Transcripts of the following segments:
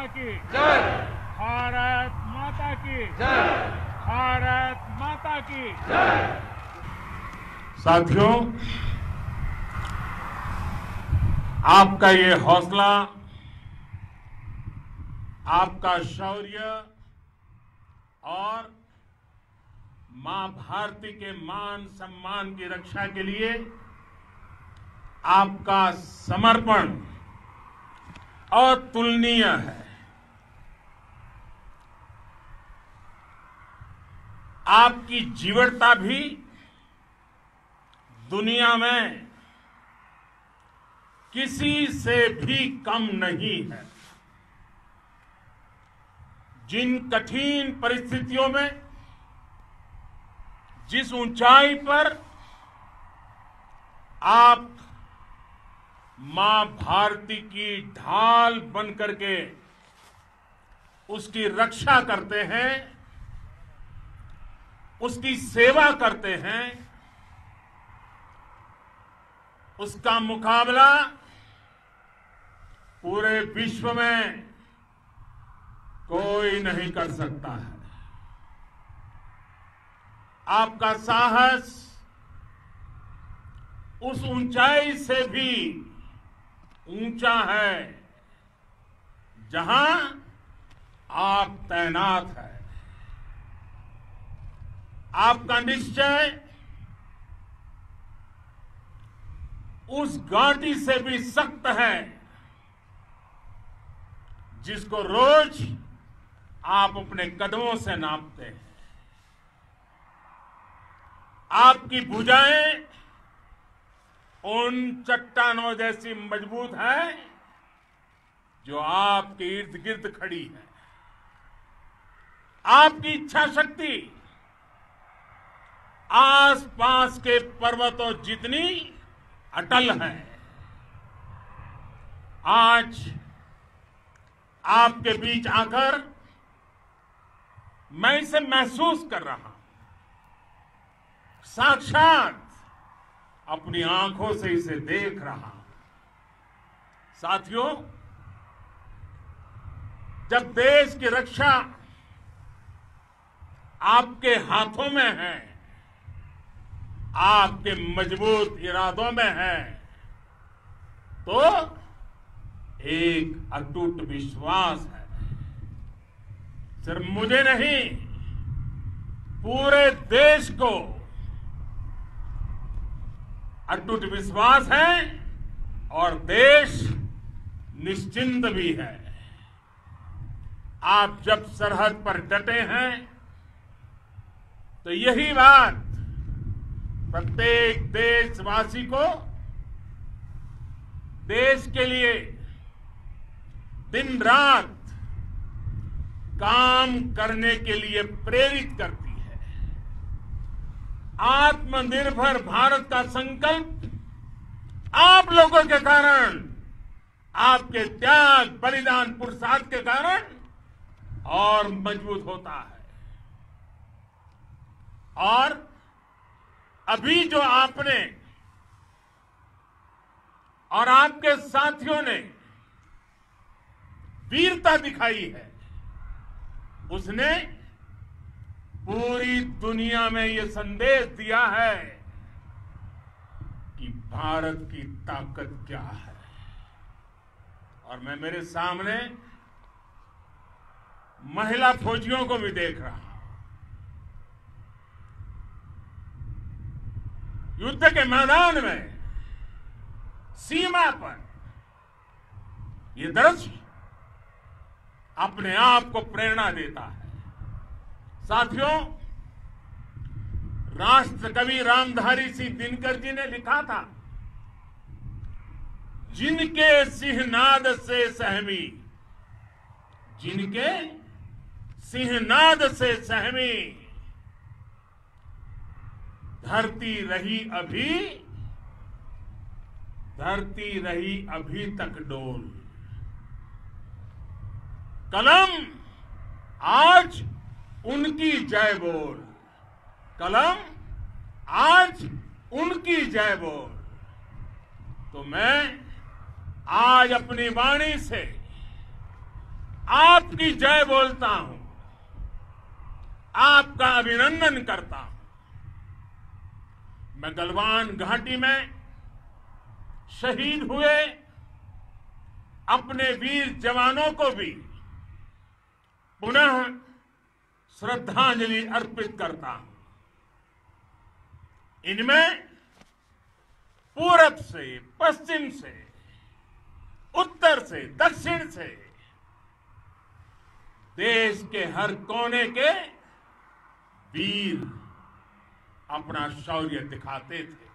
की जय। भारत माता की जय। भारत माता की जय। साथियों, आपका ये हौसला, आपका शौर्य और मां भारती के मान सम्मान की रक्षा के लिए आपका समर्पण अतुलनीय है। आपकी जीवटता भी दुनिया में किसी से भी कम नहीं है। जिन कठिन परिस्थितियों में, जिस ऊंचाई पर आप मां भारती की ढाल बन करके उसकी रक्षा करते हैं, उसकी सेवा करते हैं, उसका मुकाबला पूरे विश्व में कोई नहीं कर सकता है। आपका साहस उस ऊंचाई से भी ऊंचा है जहां आप तैनात हैं। आपका निश्चय उस घाटी से भी सख्त है जिसको रोज आप अपने कदमों से नापते हैं। आपकी भुजाएं उन चट्टानों जैसी मजबूत है जो आपके इर्द गिर्द खड़ी है। आपकी इच्छा शक्ति आसपास के पर्वतों जितनी अटल है। आज आपके बीच आकर मैं इसे महसूस कर रहा हूं, साक्षात अपनी आंखों से इसे देख रहा हूं। साथियों, जब देश की रक्षा आपके हाथों में है, आपके मजबूत इरादों में है, तो एक अटूट विश्वास है। सिर्फ मुझे नहीं, पूरे देश को अटूट विश्वास है और देश निश्चिंत भी है। आप जब सरहद पर डटे हैं तो यही बात प्रत्येक देशवासी को देश के लिए दिन रात काम करने के लिए प्रेरित करती है। आत्मनिर्भर भारत का संकल्प आप लोगों के कारण, आपके त्याग, बलिदान, पुरुषार्थ के कारण और मजबूत होता है। और अभी जो आपने और आपके साथियों ने वीरता दिखाई है, उसने पूरी दुनिया में यह संदेश दिया है कि भारत की ताकत क्या है। और मैं मेरे सामने महिला फौजियों को भी देख रहा हूं। युद्ध के मैदान में, सीमा पर यह दृश्य अपने आप को प्रेरणा देता है। साथियों, राष्ट्र कवि रामधारी सिंह दिनकर जी ने लिखा था, जिनके सिंहनाद से सहमी, जिनके सिंहनाद से सहमी, धरती रही अभी तक डोल। कलम आज उनकी जय बोल, कलम आज उनकी जय बोल। तो मैं आज अपनी वाणी से आपकी जय बोलता हूं, आपका अभिनंदन करता हूं। मैं गलवान घाटी में शहीद हुए अपने वीर जवानों को भी पुनः श्रद्धांजलि अर्पित करता हूं। इनमें पूरब से, पश्चिम से, उत्तर से, दक्षिण से देश के हर कोने के वीर अपना शौर्य दिखाते थे।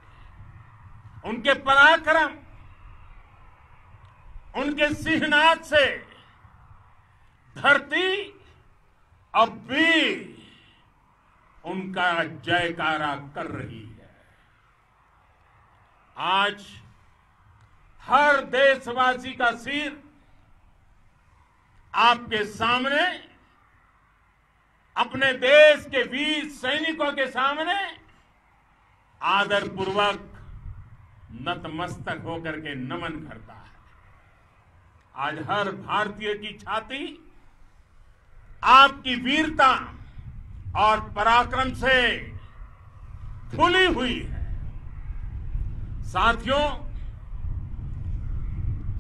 उनके पराक्रम, उनके सिंहनाद से धरती अब भी उनका जयकारा कर रही है। आज हर देशवासी का सिर आपके सामने, अपने देश के वीर सैनिकों के सामने आदरपूर्वक नतमस्तक होकर के नमन करता है। आज हर भारतीय की छाती आपकी वीरता और पराक्रम से फूली हुई है। साथियों,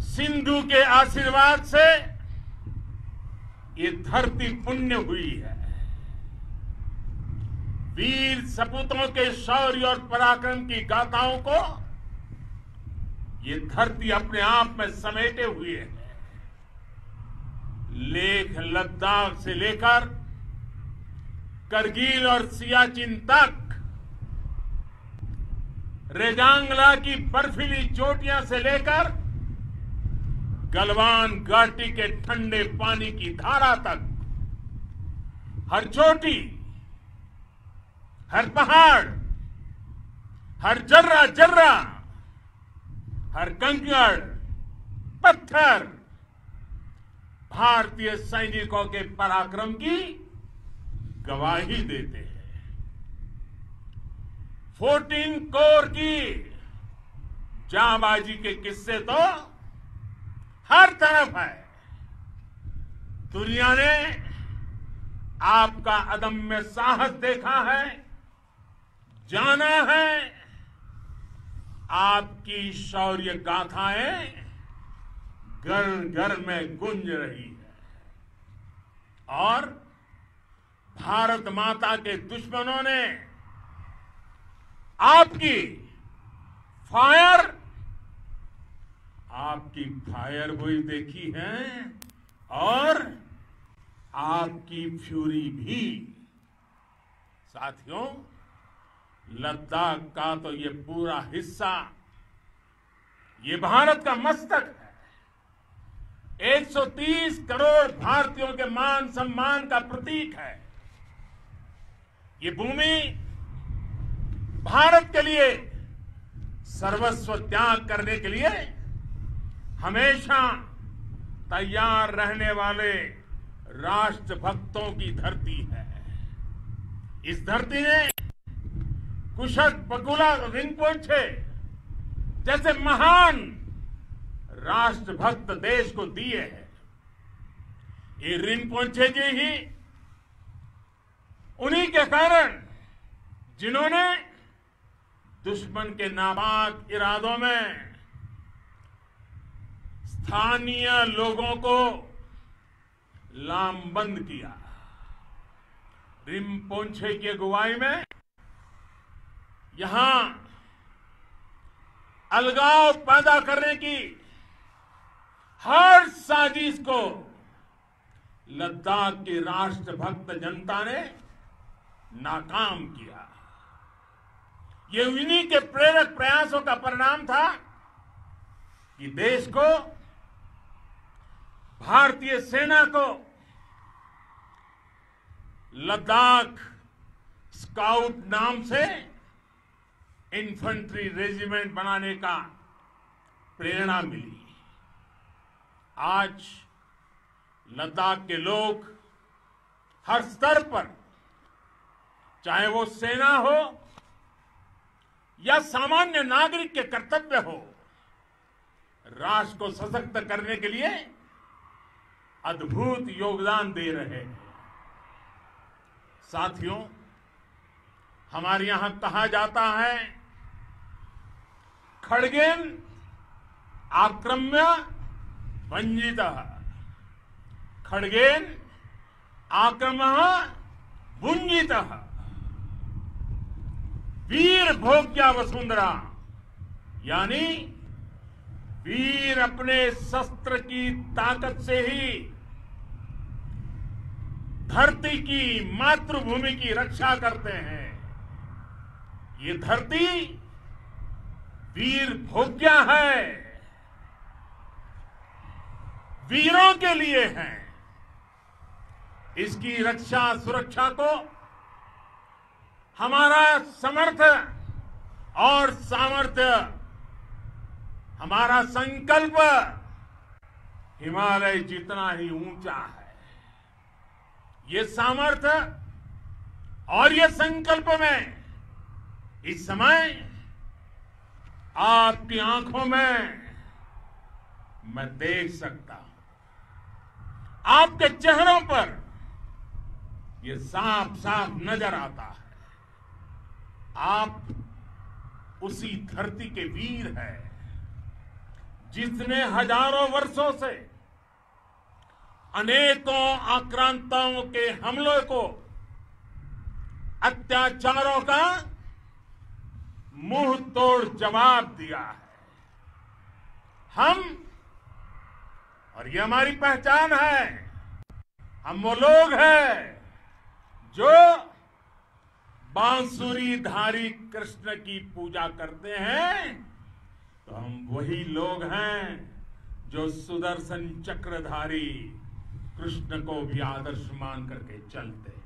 सिंधु के आशीर्वाद से ये धरती पुण्य हुई है। वीर सपूतों के शौर्य और पराक्रम की गाथाओं को ये धरती अपने आप में समेटे हुए है। लेह लद्दाख से लेकर करगिल और सियाचिन तक, रेजांगला की बर्फीली चोटियां से लेकर गलवान घाटी के ठंडे पानी की धारा तक, हर चोटी, हर पहाड़, हर जर्रा जर्रा, हर कंकड़ पत्थर भारतीय सैनिकों के पराक्रम की गवाही देते हैं। 14 कोर की जांबाजी के किस्से तो हर तरफ है। दुनिया ने आपका अदम्य साहस देखा है, जाना है। आपकी शौर्य गाथाएं घर घर में गूंज रही है और भारत माता के दुश्मनों ने आपकी फायर हुई देखी है और आपकी फ्यूरी भी। साथियों, लद्दाख का तो ये पूरा हिस्सा ये भारत का मस्तक है। 130 करोड़ भारतीयों के मान सम्मान का प्रतीक है। ये भूमि भारत के लिए सर्वस्व त्याग करने के लिए हमेशा तैयार रहने वाले राष्ट्रभक्तों की धरती है। इस धरती ने कुशक बकुला रिम्पोचे जैसे महान राष्ट्रभक्त देश को दिए हैं। ये रिम्पोचे जी ही उन्हीं के कारण जिन्होंने दुश्मन के नापाक इरादों में स्थानीय लोगों को लामबंद किया। रिम्पोचे की अगुवाई में यहां अलगाव पैदा करने की हर साजिश को लद्दाख की राष्ट्रभक्त जनता ने नाकाम किया। ये उन्हीं के प्रेरक प्रयासों का परिणाम था कि देश को, भारतीय सेना को लद्दाख स्काउट नाम से इन्फेंट्री रेजिमेंट बनाने का प्रेरणा मिली। आज लद्दाख के लोग हर स्तर पर, चाहे वो सेना हो या सामान्य नागरिक के कर्तव्य हो, राष्ट्र को सशक्त करने के लिए अद्भुत योगदान दे रहे हैं। साथियों, हमारे यहां कहा जाता है, खड्गेन आक्रम्य भंजितः, खड्गेन आक्रम्य भुंजितः, वीर भोग्या वसुंधरा, यानी वीर अपने शस्त्र की ताकत से ही धरती की, मातृभूमि की रक्षा करते हैं। ये धरती वीर भोग्या है, वीरों के लिए है। इसकी रक्षा सुरक्षा को हमारा समर्थ और सामर्थ्य, हमारा संकल्प हिमालय जितना ही ऊंचा है। ये सामर्थ्य और ये संकल्प में इस समय आपकी आंखों में मैं देख सकता हूं, आपके चेहरों पर ये साफ साफ नजर आता है। आप उसी धरती के वीर हैं जिसने हजारों वर्षों से अनेकों आक्रांताओं के हमलों को, अत्याचारों का मुंह तोड़ जवाब दिया है। हम, और ये हमारी पहचान है, हम वो लोग हैं जो बांसुरीधारी कृष्ण की पूजा करते हैं, तो हम वही लोग हैं जो सुदर्शन चक्रधारी कृष्ण को भी आदर्श मान करके चलते हैं।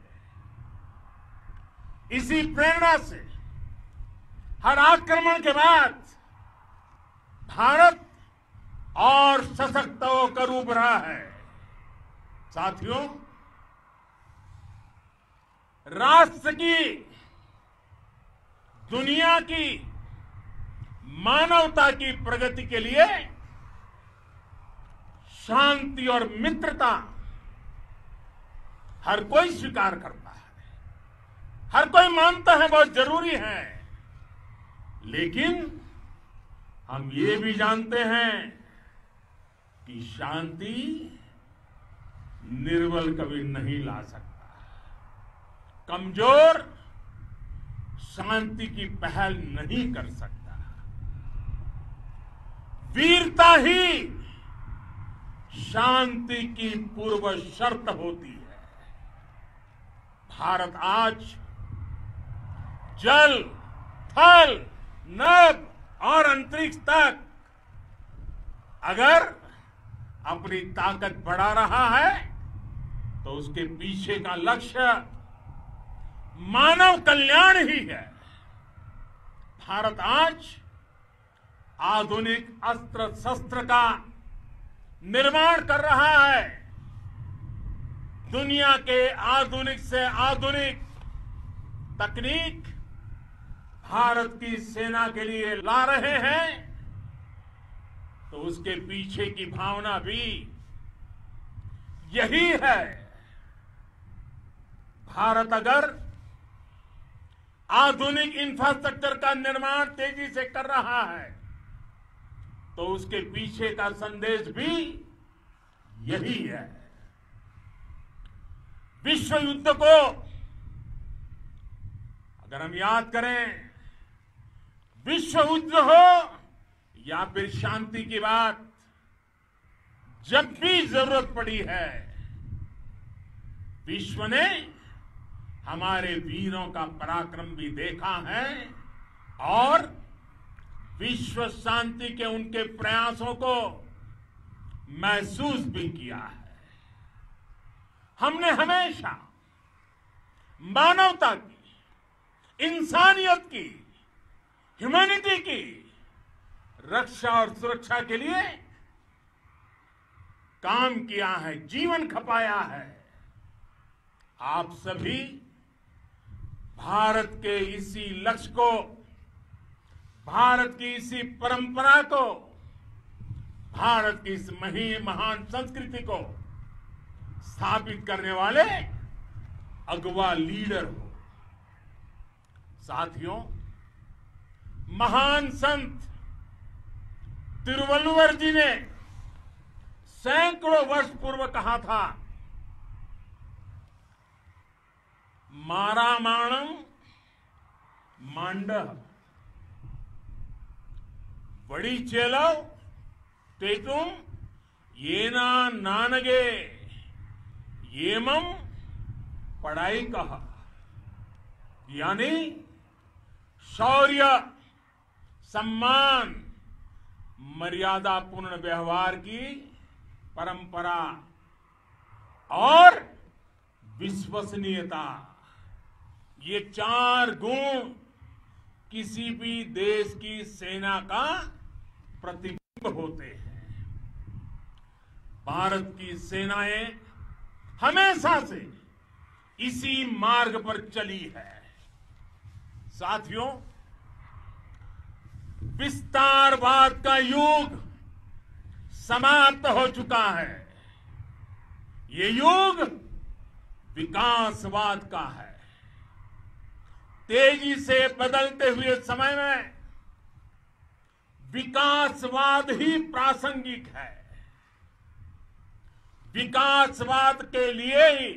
इसी प्रेरणा से हर आक्रमण के बाद भारत और सशक्त होकर उभरा है। साथियों, राष्ट्र की, दुनिया की, मानवता की प्रगति के लिए शांति और मित्रता हर कोई स्वीकार करता है, हर कोई मानता है बहुत जरूरी है। लेकिन हम ये भी जानते हैं कि शांति निर्बल कभी नहीं ला सकता। कमजोर शांति की पहल नहीं कर सकता। वीरता ही शांति की पूर्व शर्त होती है। भारत आज जल, थल, नभ और अंतरिक्ष तक अगर अपनी ताकत बढ़ा रहा है तो उसके पीछे का लक्ष्य मानव कल्याण ही है। भारत आज आधुनिक अस्त्र शस्त्र का निर्माण कर रहा है। दुनिया के आधुनिक से आधुनिक तकनीक भारत की सेना के लिए ला रहे हैं, तो उसके पीछे की भावना भी यही है। भारत अगर आधुनिक इंफ्रास्ट्रक्चर का निर्माण तेजी से कर रहा है तो उसके पीछे का संदेश भी यही है। विश्व युद्ध को अगर हम याद करें, विश्व युद्ध हो या फिर शांति की बात, जब भी जरूरत पड़ी है, विश्व ने हमारे वीरों का पराक्रम भी देखा है और विश्व शांति के उनके प्रयासों को महसूस भी किया है। हमने हमेशा मानवता की, इंसानियत की, ह्यूमैनिटी की रक्षा और सुरक्षा के लिए काम किया है, जीवन खपाया है। आप सभी भारत के इसी लक्ष्य को, भारत की इसी परंपरा को, भारत की इस महान संस्कृति को स्थापित करने वाले अगवा लीडर हो। साथियों, महान संत तिरुवल्लुवर जी ने सैकड़ों वर्ष पूर्व कहा था, मारामाणम मांडह वड़ी चेलव तेतुम येना नानगे येमम पढ़ाई कहा। यानी शौर्य, सम्मान, मर्यादापूर्ण व्यवहार की परंपरा और विश्वसनीयता, ये 4 गुण किसी भी देश की सेना का प्रतिबिंब होते हैं। भारत की सेनाएं हमेशा से इसी मार्ग पर चली है। साथियों, विस्तारवाद का युग समाप्त हो चुका है। ये युग विकासवाद का है। तेजी से बदलते हुए समय में विकासवाद ही प्रासंगिक है। विकासवाद के लिए ही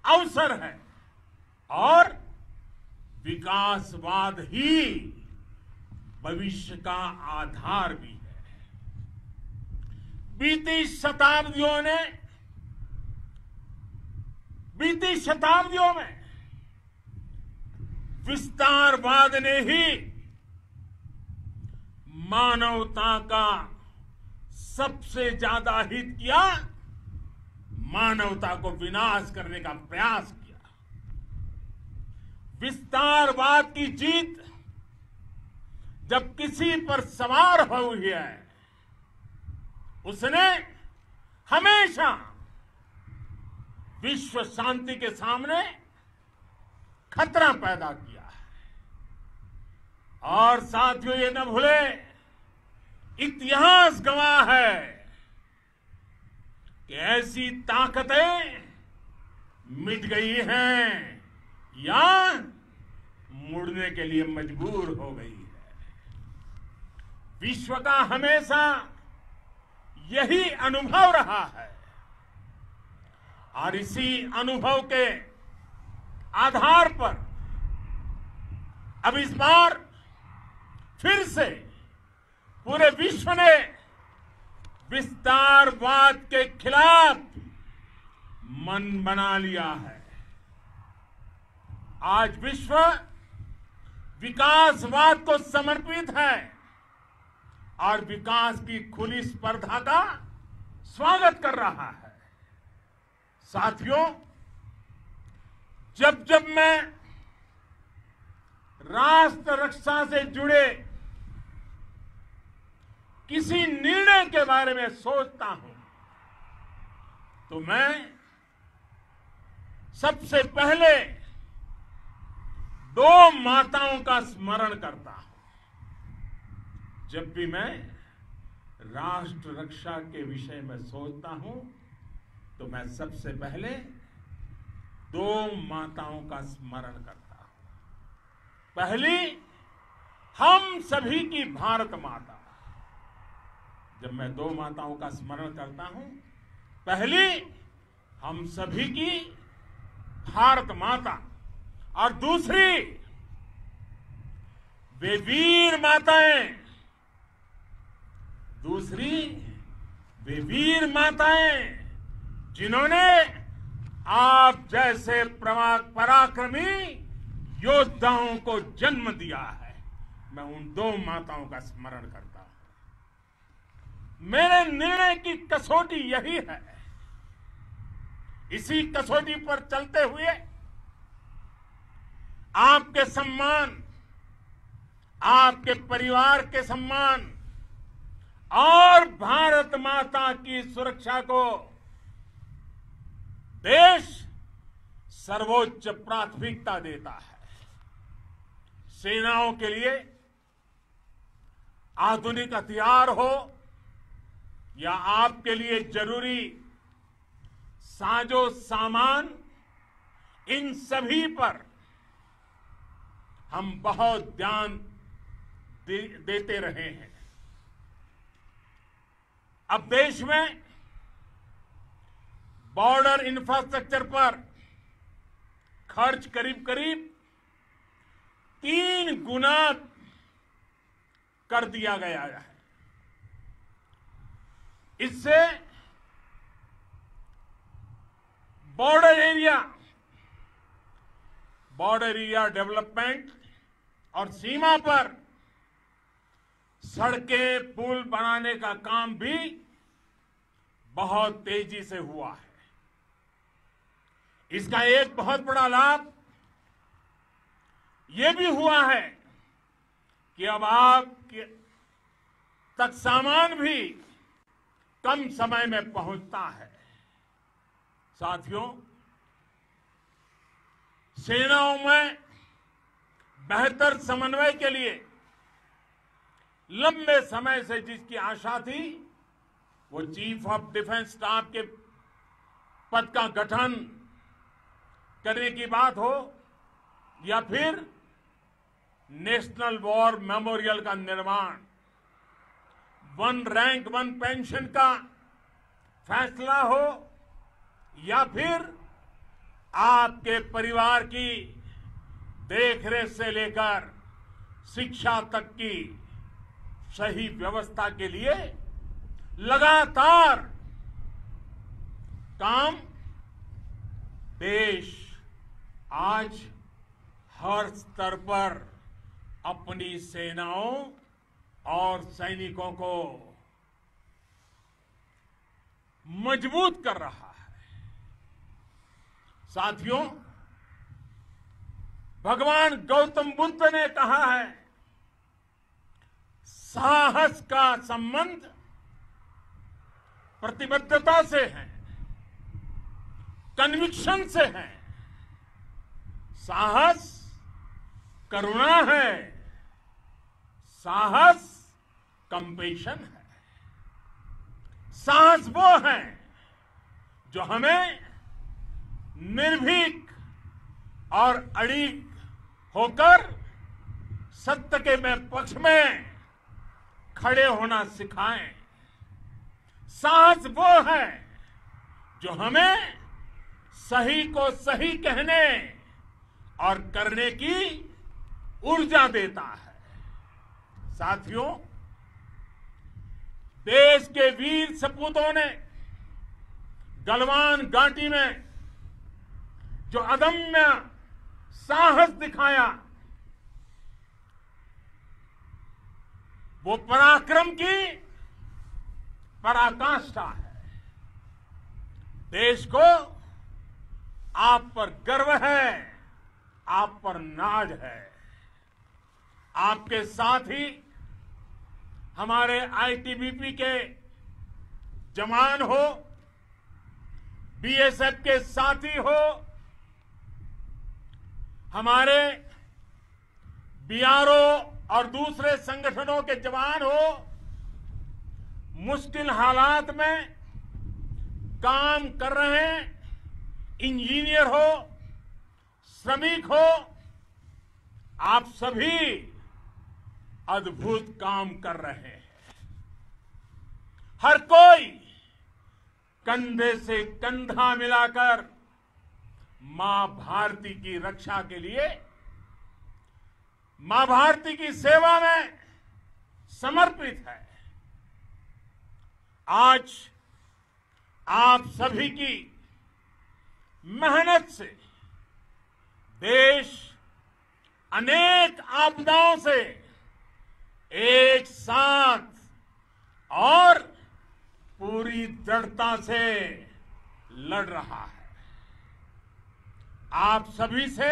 अवसर है और विकासवाद ही भविष्य का आधार भी है। बीती शताब्दियों में विस्तारवाद ने ही मानवता का सबसे ज्यादा हित किया, मानवता को विनाश करने का प्रयास किया। विस्तारवाद की जीत जब किसी पर सवार हुई है, उसने हमेशा विश्व शांति के सामने खतरा पैदा किया है। और साथियों, ये न भूले, इतिहास गवाह है कि ऐसी ताकतें मिट गई हैं या मुड़ने के लिए मजबूर हो गई है। विश्व का हमेशा यही अनुभव रहा है और इसी अनुभव के आधार पर अब इस बार फिर से पूरे विश्व ने विस्तारवाद के खिलाफ मन बना लिया है। आज विश्व विकासवाद को समर्पित है और विकास की खुली स्पर्धा का स्वागत कर रहा है। साथियों, जब जब मैं राष्ट्र रक्षा से जुड़े किसी निर्णय के बारे में सोचता हूं, तो मैं सबसे पहले 2 माताओं का स्मरण करता हूं। जब भी मैं राष्ट्र रक्षा के विषय में सोचता हूं, तो मैं सबसे पहले 2 माताओं का स्मरण करता हूं। पहली, हम सभी की भारत माता। जब मैं 2 माताओं का स्मरण करता हूं, पहली हम सभी की भारत माता और दूसरी वे वीर माताएं, जिन्होंने आप जैसे पराक्रमी योद्धाओं को जन्म दिया है। मैं उन 2 माताओं का स्मरण करता हूं। मेरे निर्णय की कसौटी यही है। इसी कसौटी पर चलते हुए आपके सम्मान, आपके परिवार के सम्मान और भारत माता की सुरक्षा को देश सर्वोच्च प्राथमिकता देता है। सेनाओं के लिए आधुनिक हथियार हो या आपके लिए जरूरी साजो सामान, इन सभी पर हम बहुत ध्यान देते रहे हैं। अब देश में बॉर्डर इंफ्रास्ट्रक्चर पर खर्च करीब करीब 3 गुना कर दिया गया है। इससे बॉर्डर एरिया डेवलपमेंट और सीमा पर सड़कें पुल बनाने का काम भी बहुत तेजी से हुआ है। इसका एक बहुत बड़ा लाभ यह भी हुआ है कि अब आप तक सामान भी कम समय में पहुंचता है। साथियों, सेनाओं में बेहतर समन्वय के लिए लंबे समय से जिसकी आशा थी, वो चीफ ऑफ डिफेंस स्टाफ के पद का गठन करने की बात हो या फिर नेशनल वॉर मेमोरियल का निर्माण, 1 रैंक 1 पेंशन का फैसला हो या फिर आपके परिवार की देखरेख से लेकर शिक्षा तक की सही व्यवस्था के लिए लगातार काम, देश आज हर स्तर पर अपनी सेनाओं और सैनिकों को मजबूत कर रहा है। साथियों, भगवान गौतम बुद्ध ने कहा है, साहस का संबंध प्रतिबद्धता से है, कन्विक्शन से है। साहस करुणा है, साहस कंपैशन है। साहस वो है जो हमें निर्भीक और अड़िग होकर सत्य के पक्ष में खड़े होना सिखाएं। साहस वो है जो हमें सही को सही कहने और करने की ऊर्जा देता है। साथियों, देश के वीर सपूतों ने गलवान घाटी में जो अदम्य साहस दिखाया, वो पराक्रम की पराकाष्ठा है। देश को आप पर गर्व है, आप पर नाज है। आपके साथ ही हमारे आईटीबीपी के जवान हो, बीएसएफ के साथी हो, हमारे बीआरओ और दूसरे संगठनों के जवान हो, मुश्किल हालात में काम कर रहे हैं, इंजीनियर हो, श्रमिक हो, आप सभी अद्भुत काम कर रहे हैं। हर कोई कंधे से कंधा मिलाकर मां भारती की रक्षा के लिए, मां भारती की सेवा में समर्पित है। आज आप सभी की मेहनत से देश अनेक आपदाओं से एक साथ और पूरी दृढ़ता से लड़ रहा है। आप सभी से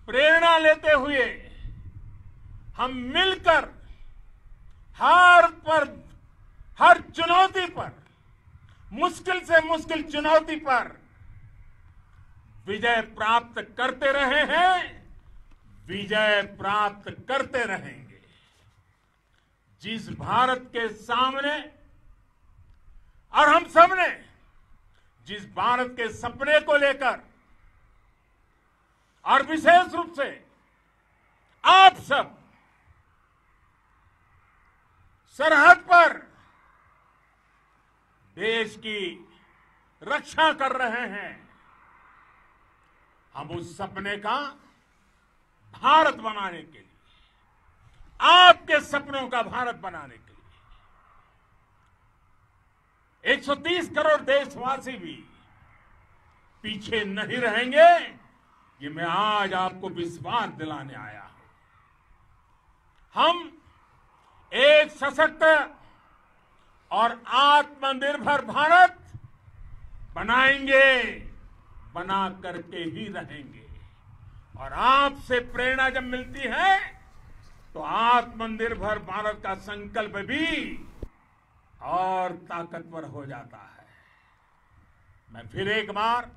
प्रेरणा लेते हुए हम मिलकर हर चुनौती पर, मुश्किल से मुश्किल चुनौती पर विजय प्राप्त करते रहे हैं, विजय प्राप्त करते रहेंगे। जिस भारत के सामने और हम सबने भारत के सपने को लेकर और विशेष रूप से आप सब सरहद पर देश की रक्षा कर रहे हैं। हम उस सपने का भारत बनाने के लिए, आपके सपनों का भारत बनाने के लिए 130 करोड़ देशवासी भी पीछे नहीं रहेंगे, ये मैं आज आपको विश्वास दिलाने आया हूं। हम एक सशक्त और आत्मनिर्भर भारत बनाएंगे, बना करके ही रहेंगे। और आपसे प्रेरणा जब मिलती है तो आत्मनिर्भर भारत का संकल्प भी और ताकतवर हो जाता है। मैं फिर एक बार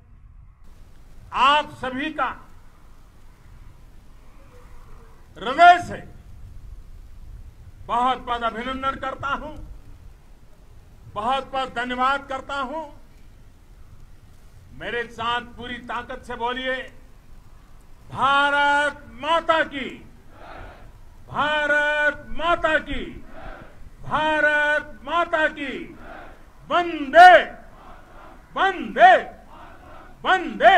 आप सभी का हृदय से बहुत बहुत अभिनंदन करता हूं, बहुत बहुत धन्यवाद करता हूं। मेरे साथ पूरी ताकत से बोलिए, भारत माता की, भारत माता की, भारत माता की, वंदे वंदे वंदे।